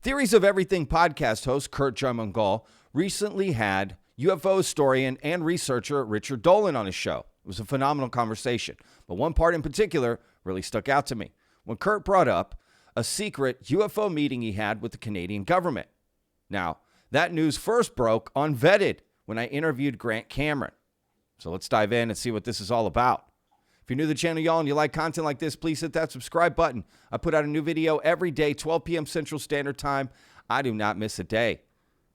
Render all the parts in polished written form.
Theories of Everything podcast host Curt Jaimungal recently had UFO historian and researcher Richard Dolan on his show. It was a phenomenal conversation, but one part in particular really stuck out to me when Curt brought up a secret UFO meeting he had with the Canadian government. Now, that news first broke on Vetted when I interviewed Grant Cameron. So let's dive in and see what this is all about. If you're new to the channel, y'all, and you like content like this, please hit that subscribe button. I put out a new video every day, 12 p.m. Central Standard Time. I do not miss a day.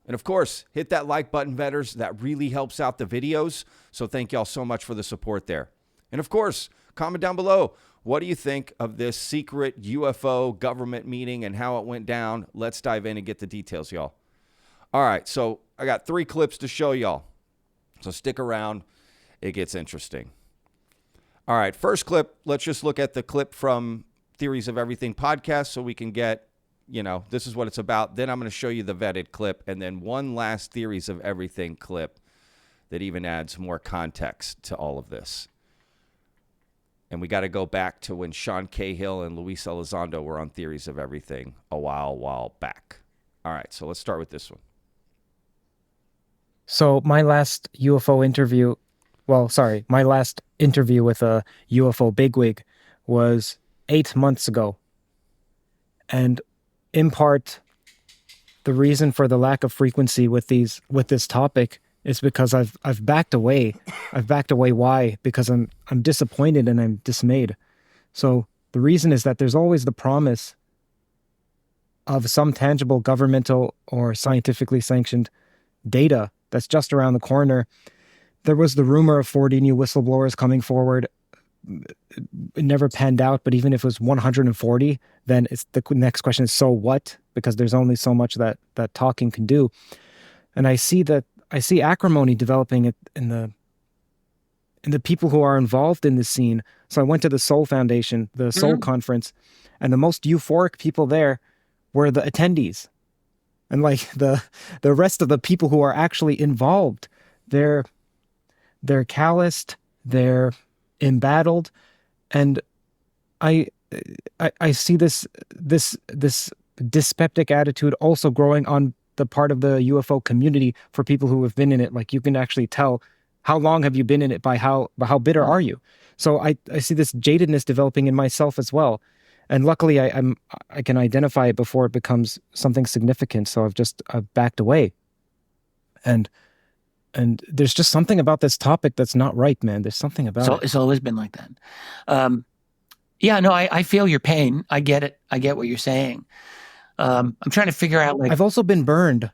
And of course, hit that like button, vetters. That really helps out the videos. So thank y'all so much for the support there. And of course, comment down below. What do you think of this secret UFO government meeting and how it went down? Let's dive in and get the details, y'all. All right, so I got 3 clips to show y'all. So stick around. It gets interesting. All right, first clip, let's just look at the clip from Theories of Everything podcast so we can get, this is what it's about. Then I'm going to show you the vetted clip, and then one last Theories of Everything clip that even adds more context to all of this. And we got to go back to when Sean Cahill and Luis Elizondo were on Theories of Everything a while back. All right, so let's start with this one. So my last interview with a UFO bigwig was 8 months ago. And in part, the reason for the lack of frequency with this topic is because I've backed away. I've backed away. Why? Because I'm disappointed and I'm dismayed. So the reason is that there's always the promise of some tangible governmental or scientifically sanctioned data that's just around the corner. There was the rumor of 40 new whistleblowers coming forward. It never panned out, but even if it was 140, then the next question is, so what? Because there's only so much that talking can do. And I see acrimony developing in the people who are involved in this scene. So I went to the Soul Foundation, the Soul Conference, and the most euphoric people there were the attendees. And like the rest of the people who are actually involved, they're calloused, they're embattled, and I see this dyspeptic attitude also growing on the part of the UFO community for people who have been in it. Like, you can actually tell how long have you been in it by how bitter are you. So I see this jadedness developing in myself as well, and luckily I can identify it before it becomes something significant. So I've backed away, and there's just something about this topic that's not right, man. There's something about it. It's always been like that. I feel your pain. I get it. I get what you're saying. I'm trying to figure out, I've also been burned.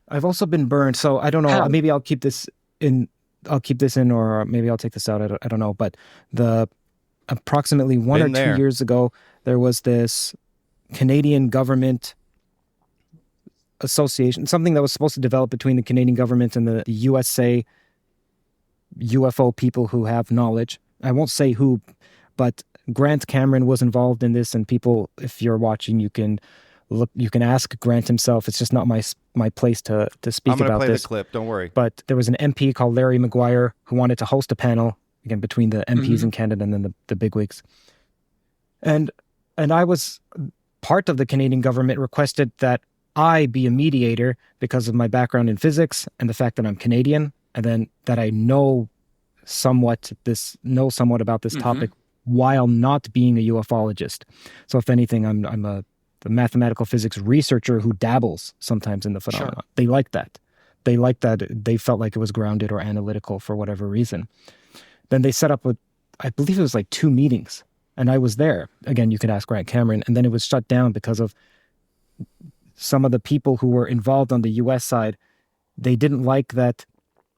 So I don't know. How? Maybe I'll keep this in. Or maybe I'll take this out. I don't know. But approximately 1 or 2 years ago, there was this Canadian government association, something that was supposed to develop between the Canadian government and the USA UFO people who have knowledge. I won't say who, but Grant Cameron was involved in this, and people, if you're watching, you can ask Grant himself. It's just not my place to speak about this. I'm going to play the clip, don't worry. But there was an MP called Larry Maguire who wanted to host a panel, again, between the MPs in Canada and then the bigwigs. And I was part of the Canadian government requested that I be a mediator because of my background in physics and the fact that I'm Canadian, and then that I know somewhat about this topic while not being a ufologist. So if anything, I'm a mathematical physics researcher who dabbles sometimes in the phenomenon. Sure. They like that. They felt like it was grounded or analytical for whatever reason. Then they set up I believe it was like 2 meetings, and I was there. Again, you could ask Grant Cameron, and then it was shut down because of some of the people who were involved on the US side. They didn't like that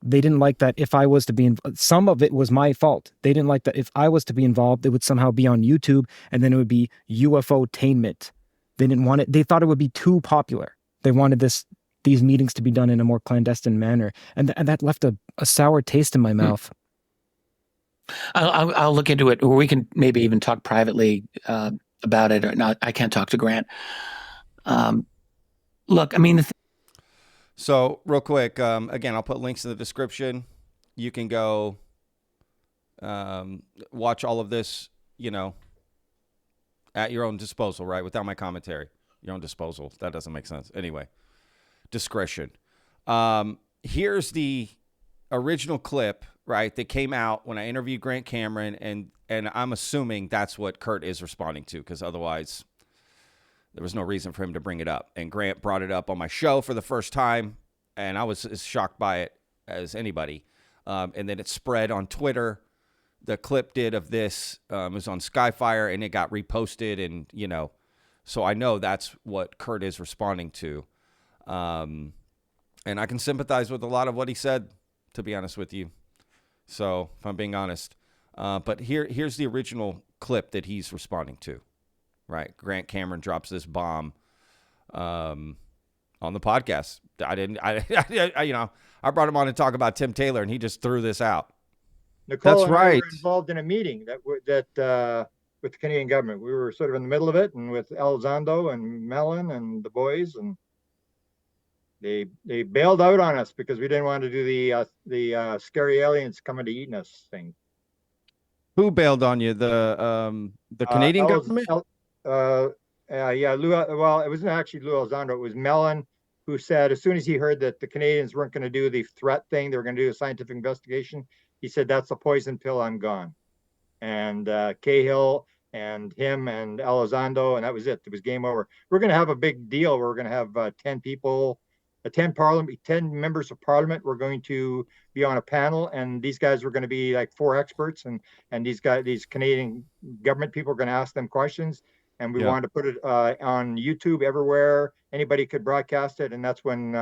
if I was to be involved. Some of it was my fault. They didn't like that if I was to be involved, it would somehow be on YouTube, and then it would be UFO-tainment. They didn't want it. They thought it would be too popular. They wanted these meetings to be done in a more clandestine manner, and that left a sour taste in my mouth. I'll look into it, or we can maybe even talk privately about it. Or not. I can't talk to Grant. Look, I mean, so real quick, again, I'll put links in the description. You can go watch all of this, at your own disposal, right? Without my commentary. your own disposal. That doesn't make sense. Anyway, discretion. Here's the original clip, right, that came out when I interviewed Grant Cameron, and I'm assuming that's what Curt is responding to, because otherwise there was no reason for him to bring it up. And Grant brought it up on my show for the first time, and I was as shocked by it as anybody. And then it spread on Twitter. The clip did of this. It was on Skyfire, and it got reposted, and, so I know that's what Curt is responding to. And I can sympathize with a lot of what he said, to be honest with you. So, if I'm being honest. But here's the original clip that he's responding to. Right? Grant Cameron drops this bomb on the podcast. I brought him on to talk about Tim Taylor, and he just threw this out. Nicole That's and I right. were involved in a meeting that with the Canadian government. We were sort of in the middle of it, and with Elizondo and Mellon and the boys, and they bailed out on us because we didn't want to do the scary aliens coming to eating us thing. Who bailed on you? The Canadian government? Yeah, well, it wasn't actually Lou Elizondo. It was Mellon, who said as soon as he heard that the Canadians weren't going to do the threat thing, they were going to do a scientific investigation. He said, "That's a poison pill. I'm gone." And Cahill and him and Elizondo, and that was it. It was game over. We're going to have a big deal. We're going to have 10 people, 10 members of parliament. We're going to be on a panel, and these guys were going to be like 4 experts, and these Canadian government people are going to ask them questions. And we wanted to put it on YouTube everywhere. Anybody could broadcast it. And that's when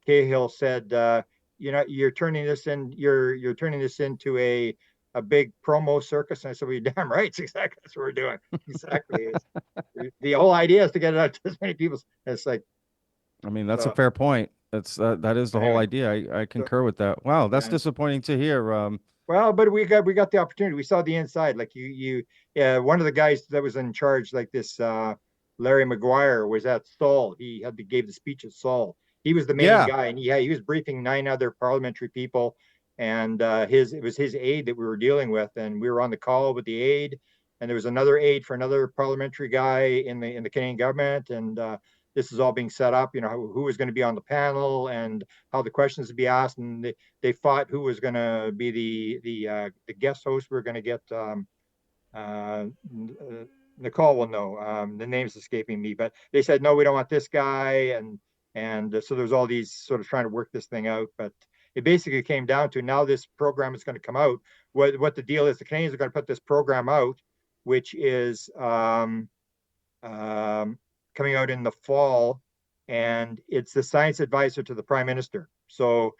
Cahill said, you're turning this into a big promo circus. And I said, well, you're damn right. It's exactly that's what we're doing. Exactly. The whole idea is to get it out to as many people. It's like, I mean, that's a fair point. That is the whole idea. I concur with that. Wow, that's disappointing to hear. Well, but we got the opportunity. We saw the inside. Like one of the guys that was in charge, like this Larry Maguire, was at Seoul. He gave the speech at Seoul. He was the main guy, and he was briefing 9 other parliamentary people, and it was his aide that we were dealing with, and we were on the call with the aide, and there was another aide for another parliamentary guy in the Canadian government, and this is all being set up, who was going to be on the panel and how the questions would be asked, and they fought who was going to be the guest host. We were going to get Nicole will know, the name's escaping me, but they said no, we don't want this guy, and so there's all these sort of trying to work this thing out, but it basically came down to now this program is going to come out. What the deal is, the Canadians are going to put this program out, which is coming out in the fall, and it's the science advisor to the Prime Minister. So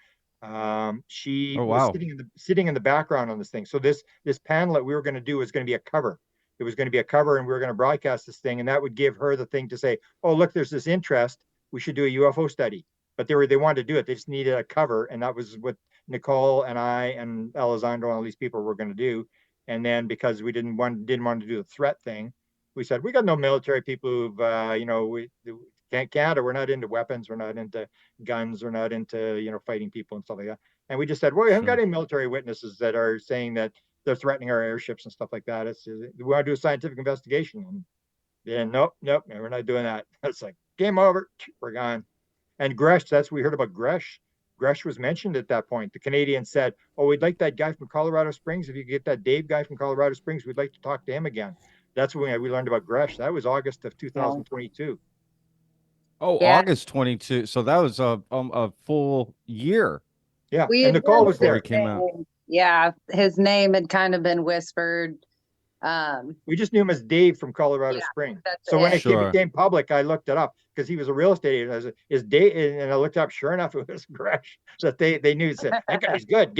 she was sitting in the background on this thing. So this panel that we were going to do is going to be a cover. It was going to be a cover, and we were going to broadcast this thing, and that would give her the thing to say, oh, look, there's this interest. We should do a UFO study. But they wanted to do it. They just needed a cover, and that was what Nicole and I and Elizondo and all these people were going to do. And then because we didn't want to do the threat thing, we said, we got no military people who've, Canada, we're not into weapons, we're not into guns, we're not into, fighting people and stuff like that. And we just said, well, we haven't got any military witnesses that are saying that they're threatening our airships and stuff like that. We want to do a scientific investigation. And then, nope, we're not doing that. It's like, game over, we're gone. And Gresh, that's what we heard about Gresh. Gresh was mentioned at that point. The Canadians said, oh, we'd like that guy from Colorado Springs. If you get that Dave guy from Colorado Springs, we'd like to talk to him again. That's when we learned about Gresh. That was August of 2022. Oh, yeah. August 22. So that was a full year. Yeah, and Nicole was there. Came out. Yeah, his name had kind of been whispered. We just knew him as Dave from Colorado Springs. So when it became public, I looked it up because he was a real estate agent. Is Dave, and I looked up. Sure enough, it was Gresh. So they knew. Said, that guy's good.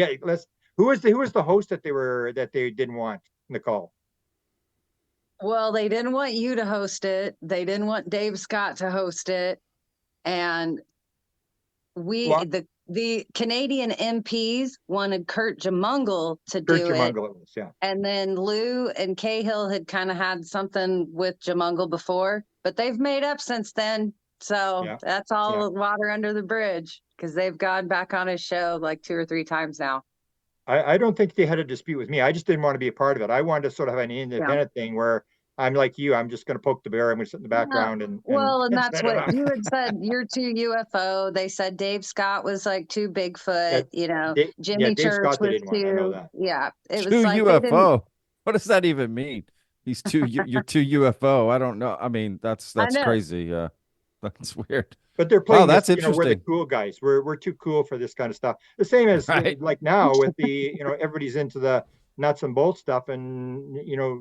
Who was the host that they didn't want? Nicole. Well, they didn't want you to host it. They didn't want Dave Scott to host it, and the Canadian MPs wanted Curt Jaimungal to do it. And then Lou and Cahill had kind of had something with Jaimungal before, but they've made up since then. So that's all water under the bridge because they've gone back on his show like 2 or 3 times now. I don't think they had a dispute with me. I just didn't want to be a part of it. I wanted to sort of have an independent thing where I'm like you. I'm just going to poke the bear. I'm going to sit in the background and that's what you had said. You're too UFO. They said Dave Scott was like too Bigfoot. Jimmy Dave Church Scott was didn't too. I know that. Yeah, it was too like UFO. What does that even mean? He's too. You're too UFO. I don't know. I mean, that's crazy. That's weird. But they're playing that's this, interesting. we're the cool guys. We're too cool for this kind of stuff. The same as like now with the, everybody's into the nuts and bolts stuff. And,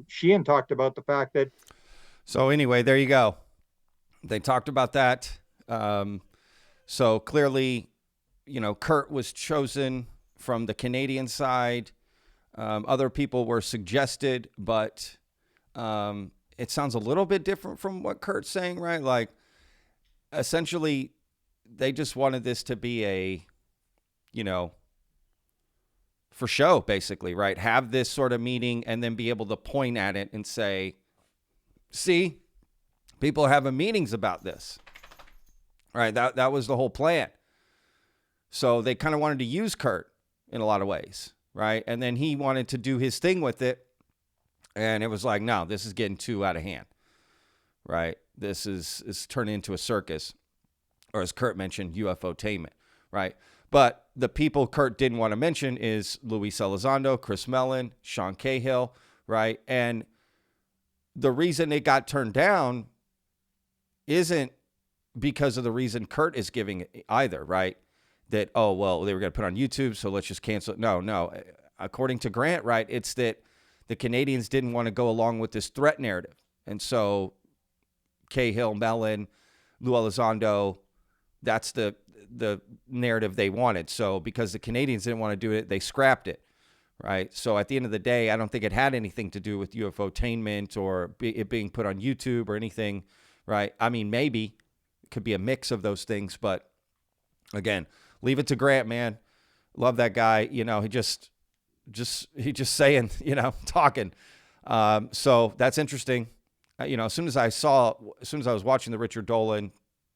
Sheehan talked about the fact that. So anyway, there you go. They talked about that. So clearly, Curt was chosen from the Canadian side. Other people were suggested, but it sounds a little bit different from what Curt's saying, right? Like, essentially, they just wanted this to be a, for show, basically, right? Have this sort of meeting and then be able to point at it and say, see, people are having meetings about this, right? That was the whole plan. So they kind of wanted to use Curt in a lot of ways, right? And then he wanted to do his thing with it. And it was like, no, this is getting too out of hand, right? This is turning into a circus, or as Curt mentioned, UFO-tainment, right? But the people Curt didn't want to mention is Luis Elizondo, Chris Mellon, Sean Cahill, right? And the reason it got turned down isn't because of the reason Curt is giving either, right? That, they were going to put on YouTube, so let's just cancel it. No. According to Grant, right, it's that the Canadians didn't want to go along with this threat narrative. And so Cahill, Mellon, Lou Elizondo, that's the narrative they wanted. So because the Canadians didn't want to do it, they scrapped it, right? So at the end of the day, I don't think it had anything to do with UFO-tainment or it being put on YouTube or anything, right? I mean, maybe it could be a mix of those things, but again, leave it to Grant, man. Love that guy. He just saying, talking. So that's interesting. As soon as I was watching the Richard Dolan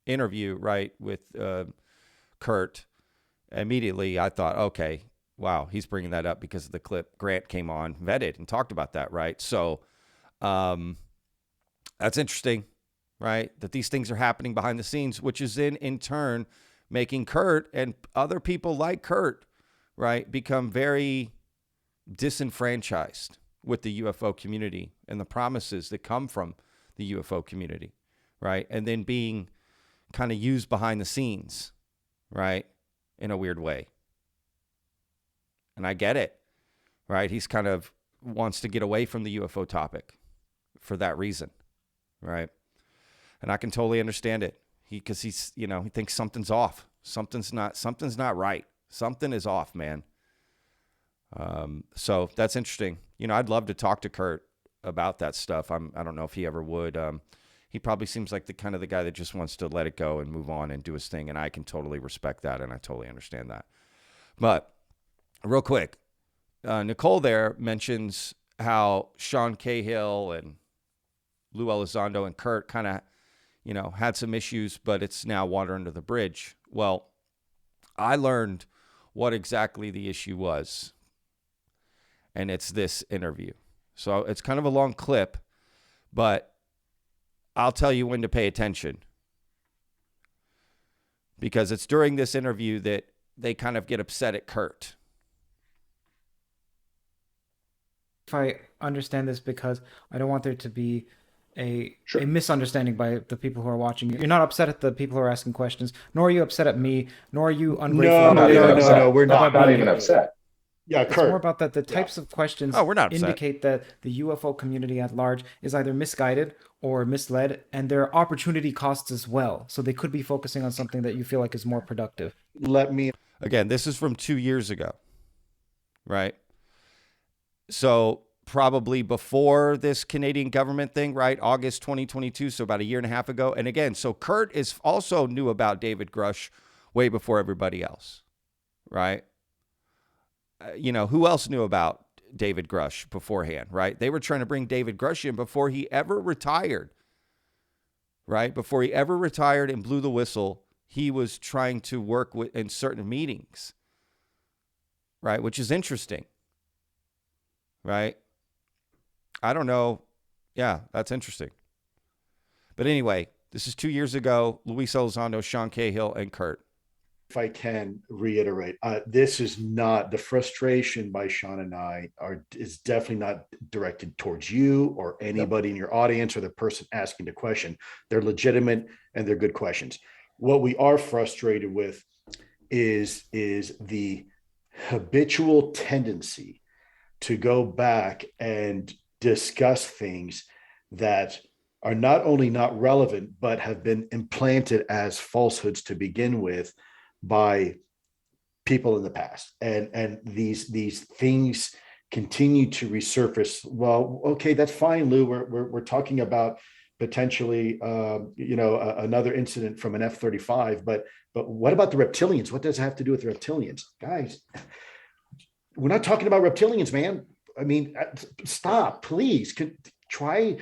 interview, right, with Curt, immediately I thought, okay, wow, he's bringing that up because of the clip Grant came on, vetted, and talked about that, right? So that's interesting, right, that these things are happening behind the scenes, which is in turn making Curt and other people like Curt, right, become very disenfranchised with the UFO community and the promises that come from the UFO community, right? And then being kind of used behind the scenes, right, in a weird way. And I get it, right? He's kind of wants to get away from the UFO topic for that reason, right? And I can totally understand it. Because he's, he thinks something's off. Something's not right. Something is off, man. So that's interesting. I'd love to talk to Curt about that stuff. I don't know if he ever would. He probably seems like the kind of the guy that just wants to let it go and move on and do his thing. And I can totally respect that. And I totally understand that. But real quick, Nicole there mentions how Sean Cahill and Lou Elizondo and Curt kind of, had some issues, but it's now water under the bridge. Well, I learned what exactly the issue was. And it's this interview. So it's kind of a long clip, but I'll tell you when to pay attention. Because it's during this interview that they kind of get upset at Curt. If I understand this, because I don't want there to be a misunderstanding by the people who are watching. You're not upset at the people who are asking questions, nor are you upset at me, nor are you ungrateful. No, we're not even upset. Yeah, It's Curt. more about that the types of questions we're not upset. indicate that the UFO community at large is either misguided or misled, and there are opportunity costs as well. So they could be focusing on something that you feel like is more productive. Again, this is from 2 years ago, right? So probably before this Canadian government thing, right? August 2022, so about a year and a half ago. And again, so Curt is also knew about David Grush way before everybody else, right? Who else knew about David Grush beforehand, right? They were trying to bring David Grush in before he ever retired, right? Before he ever retired and blew the whistle, he was trying to work in certain meetings, right? Which is interesting, right? I don't know Yeah, that's interesting. But anyway, this is 2 years ago. Luis Elizondo, Sean Cahill, and Curt. If I can reiterate, this is not the frustration by Sean and I is definitely not directed towards you or anybody in your audience or the person asking the question. They're legitimate and they're good questions. What we are frustrated with is the habitual tendency to go back and discuss things that are not only not relevant, but have been implanted as falsehoods to begin with by people in the past. And these things continue to resurface. Well, okay, that's fine, Lou. We're talking about potentially, another incident from an F-35, but what about the reptilians? What does it have to do with the reptilians? Guys, we're not talking about reptilians, man. I mean, stop, please. Try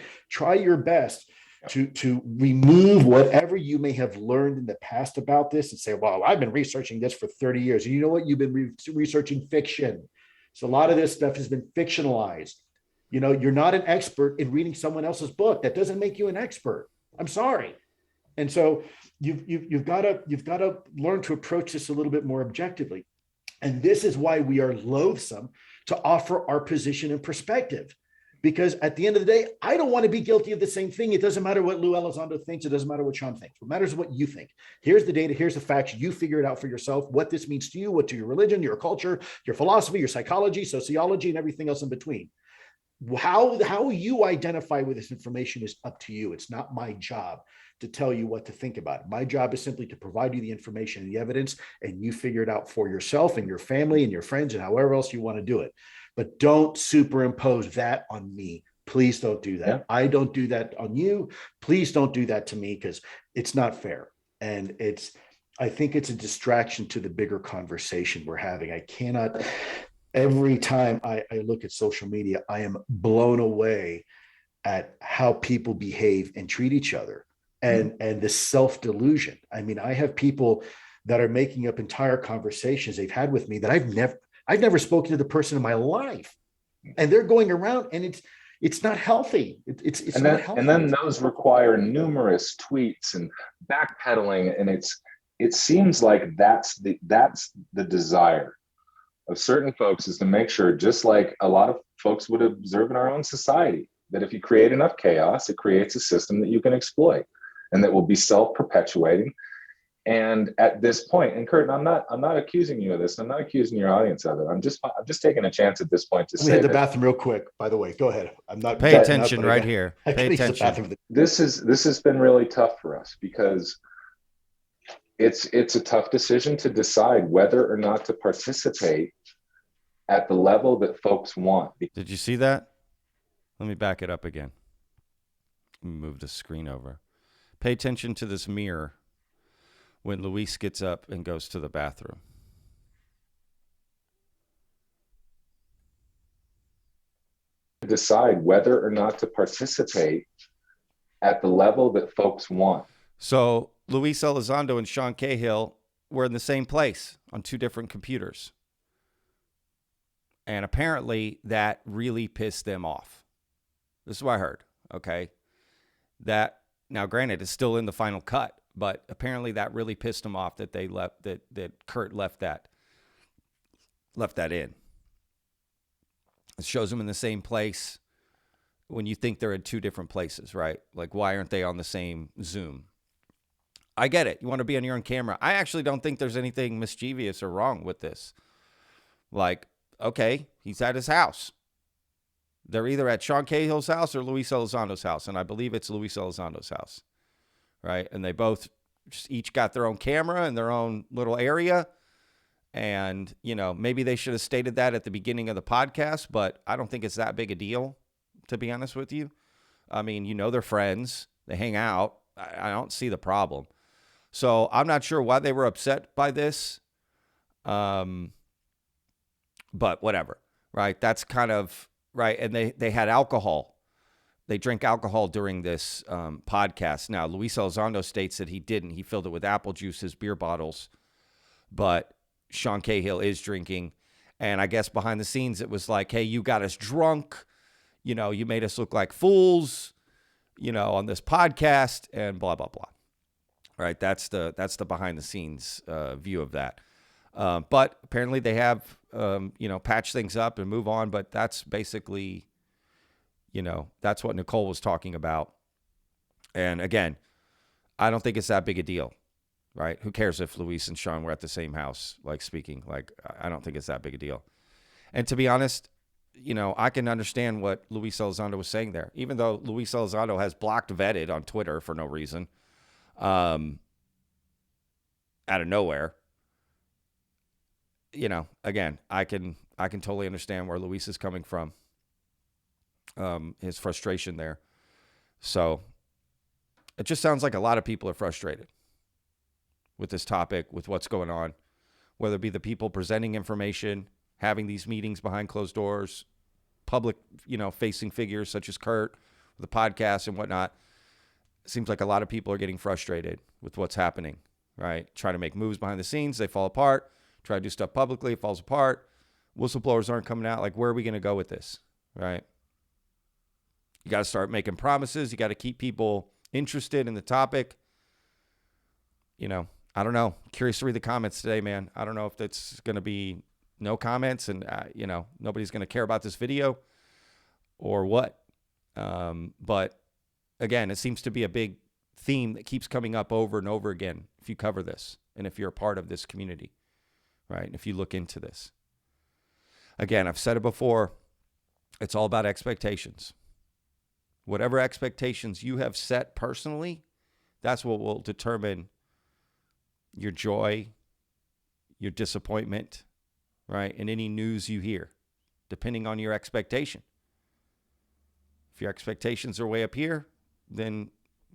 your best to remove whatever you may have learned in the past about this and say, well, I've been researching this for 30 years. And you know what? You've been researching fiction. So a lot of this stuff has been fictionalized. You're not an expert in reading someone else's book. That doesn't make you an expert. I'm sorry. And so you've got to learn to approach this a little bit more objectively. And this is why we are loathsome to offer our position and perspective. Because at the end of the day, I don't want to be guilty of the same thing. It doesn't matter what Lou Elizondo thinks. It doesn't matter what Sean thinks. What matters is what you think. Here's the data. Here's the facts. You figure it out for yourself, what this means to you, what to your religion, your culture, your philosophy, your psychology, sociology, and everything else in between. How you identify with this information is up to you. It's not my job to tell you what to think about it. My job is simply to provide you the information and the evidence, and you figure it out for yourself and your family and your friends and however else you want to do it. But don't superimpose that on me. Please don't do that. Yeah. I don't do that on you. Please don't do that to me, because it's not fair. And I think it's a distraction to the bigger conversation we're having. I cannot, every time I look at social media, I am blown away at how people behave and treat each other, and the self-delusion. I mean, I have people that are making up entire conversations they've had with me that I've never spoken to the person in my life, and they're going around, and it's not healthy. It's not healthy. And then those require numerous tweets and backpedaling, and it seems like that's the desire of certain folks, is to make sure, just like a lot of folks would observe in our own society, that if you create enough chaos, it creates a system that you can exploit and that will be self-perpetuating. And at this point, and Curt, I'm not accusing you of this. I'm not accusing your audience of it. I'm just taking a chance at this point to say. Let me hit the bathroom real quick. By the way, go ahead. I'm not. Pay attention right here. Pay attention. This has been really tough for us, because it's a tough decision to decide whether or not to participate at the level that folks want. Did you see that? Let me back it up again. Let me move the screen over. Pay attention to this mirror when Luis gets up and goes to the bathroom. Decide whether or not to participate at the level that folks want. So Luis Elizondo and Sean Cahill were in the same place on two different computers. And apparently that really pissed them off. This is what I heard, okay? That, now granted, it's still in the final cut, but apparently that really pissed them off that they left, that Curt left that in. It shows them in the same place when you think they're in two different places, right? Like, why aren't they on the same Zoom? I get it. You want to be on your own camera. I actually don't think there's anything mischievous or wrong with this. Like, okay, he's at his house. They're either at Sean Cahill's house or Luis Elizondo's house, and I believe it's Luis Elizondo's house, right? And they both just each got their own camera in their own little area, and, maybe they should have stated that at the beginning of the podcast, but I don't think it's that big a deal, to be honest with you. I mean, they're friends. They hang out. I don't see the problem. So I'm not sure why they were upset by this, but whatever, right? That's kind of... right, and they had alcohol. They drank alcohol during this podcast. Now, Luis Elizondo states that he didn't. He filled it with apple juice, his beer bottles. But Sean Cahill is drinking. And I guess behind the scenes, it was like, hey, you got us drunk. you made us look like fools, on this podcast and blah, blah, blah. Right. That's the behind the scenes view of that. But apparently they have, patched things up and move on. But that's basically, that's what Nicole was talking about. And again, I don't think it's that big a deal. Right. Who cares if Luis and Sean were at the same house, like speaking? Like, I don't think it's that big a deal. And to be honest, I can understand what Luis Elizondo was saying there, even though Luis Elizondo has blocked vetted on Twitter for no reason, out of nowhere. Again, I can totally understand where Luis is coming from, his frustration there. So it just sounds like a lot of people are frustrated with this topic, with what's going on, whether it be the people presenting information, having these meetings behind closed doors, public, facing figures such as Curt, the podcast and whatnot. It seems like a lot of people are getting frustrated with what's happening, right? Try to make moves behind the scenes, they fall apart. Try to do stuff publicly, it falls apart. Whistleblowers aren't coming out. Like, where are we going to go with this, right? You got to start making promises. You got to keep people interested in the topic. I don't know. Curious to read the comments today, man. I don't know if that's going to be no comments and, nobody's going to care about this video or what. But again, it seems to be a big theme that keeps coming up over and over again if you cover this and if you're a part of this community, right? And if you look into this. Again, I've said it before, it's all about expectations. Whatever expectations you have set personally, that's what will determine your joy, your disappointment, right? And any news you hear, depending on your expectation. If your expectations are way up here, then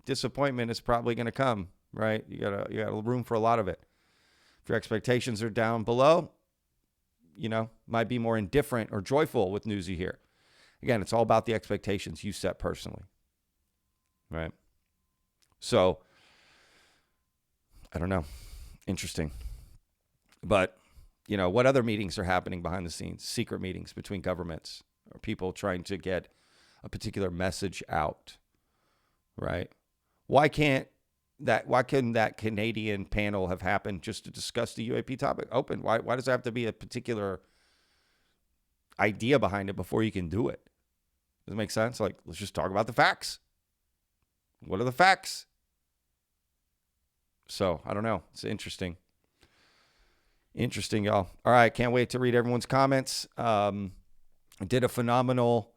disappointment is probably going to come, right? You got room for a lot of it. If your expectations are down below, might be more indifferent or joyful with news you hear. Again, it's all about the expectations you set personally, right? So, I don't know. Interesting. But, what other meetings are happening behind the scenes? Secret meetings between governments or people trying to get a particular message out, right? Why couldn't that Canadian panel have happened just to discuss the UAP topic open? Why does there have to be a particular idea behind it before you can do it? Does it make sense? Like, let's just talk about the facts. What are the facts? So, I don't know. It's interesting. Interesting, y'all. All right, can't wait to read everyone's comments. I did a phenomenal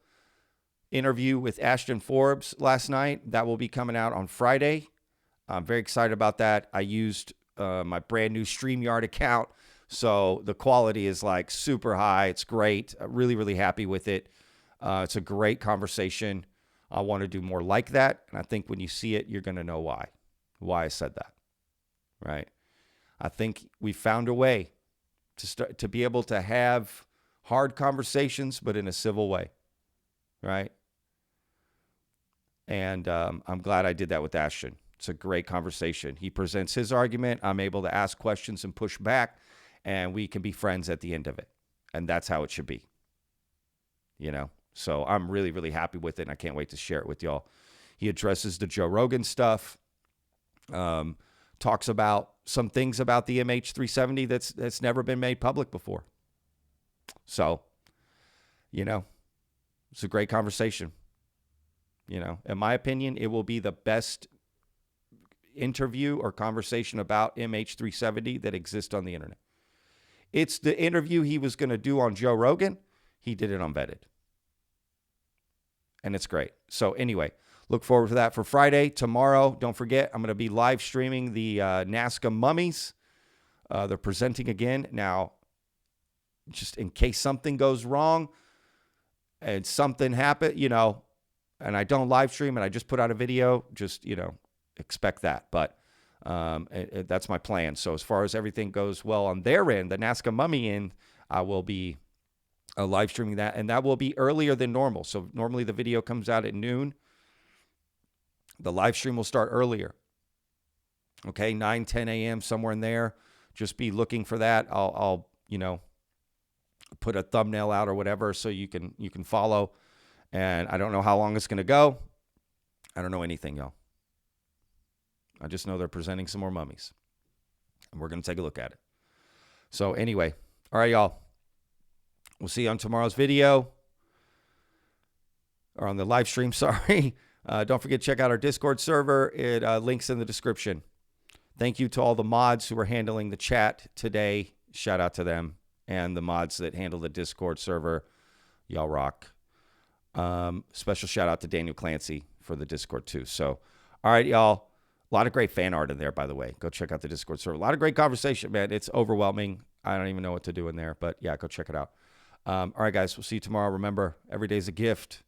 interview with Ashton Forbes last night. That will be coming out on Friday. I'm very excited about that. I used my brand new StreamYard account, so the quality is like super high. It's great. I'm really, really happy with it. It's a great conversation. I want to do more like that, and I think when you see it, you're going to know why I said that, right? I think we found a way to be able to have hard conversations, but in a civil way, right? And I'm glad I did that with Ashton. It's a great conversation. He presents his argument. I'm able to ask questions and push back, and we can be friends at the end of it. And that's how it should be, So I'm really, really happy with it, and I can't wait to share it with y'all. He addresses the Joe Rogan stuff, talks about some things about the MH370 that's never been made public before. So, it's a great conversation. In my opinion, it will be the best interview or conversation about MH370 that exists on the internet. It's the interview he was going to do on Joe Rogan. He did it on Vetted. And it's great. So anyway, look forward to that for Friday. Tomorrow, don't forget, I'm going to be live streaming the Nazca mummies. They're presenting again. Now, just in case something goes wrong and something happened, and I don't live stream and I just put out a video, just, expect that. But that's my plan. So as far as everything goes well on their end, the Nazca mummy end, I will be live streaming that, and that will be earlier than normal. So normally the video comes out at noon. The live stream will start earlier. Okay, 9, 10 a.m., somewhere in there. Just be looking for that. I'll put a thumbnail out or whatever so you can follow. And I don't know how long it's going to go. I don't know anything, y'all. I just know they're presenting some more mummies. And we're going to take a look at it. So anyway, all right, y'all. We'll see you on tomorrow's video. Or on the live stream, sorry. Don't forget to check out our Discord server. It links in the description. Thank you to all the mods who are handling the chat today. Shout out to them. And the mods that handle the Discord server. Y'all rock. Special shout out to Daniel Clancy for the Discord too. So, all right, y'all. A lot of great fan art in there, by the way. Go check out the Discord server. A lot of great conversation, man. It's overwhelming. I don't even know what to do in there. But, yeah, go check it out. All right, guys. We'll see you tomorrow. Remember, every day's a gift.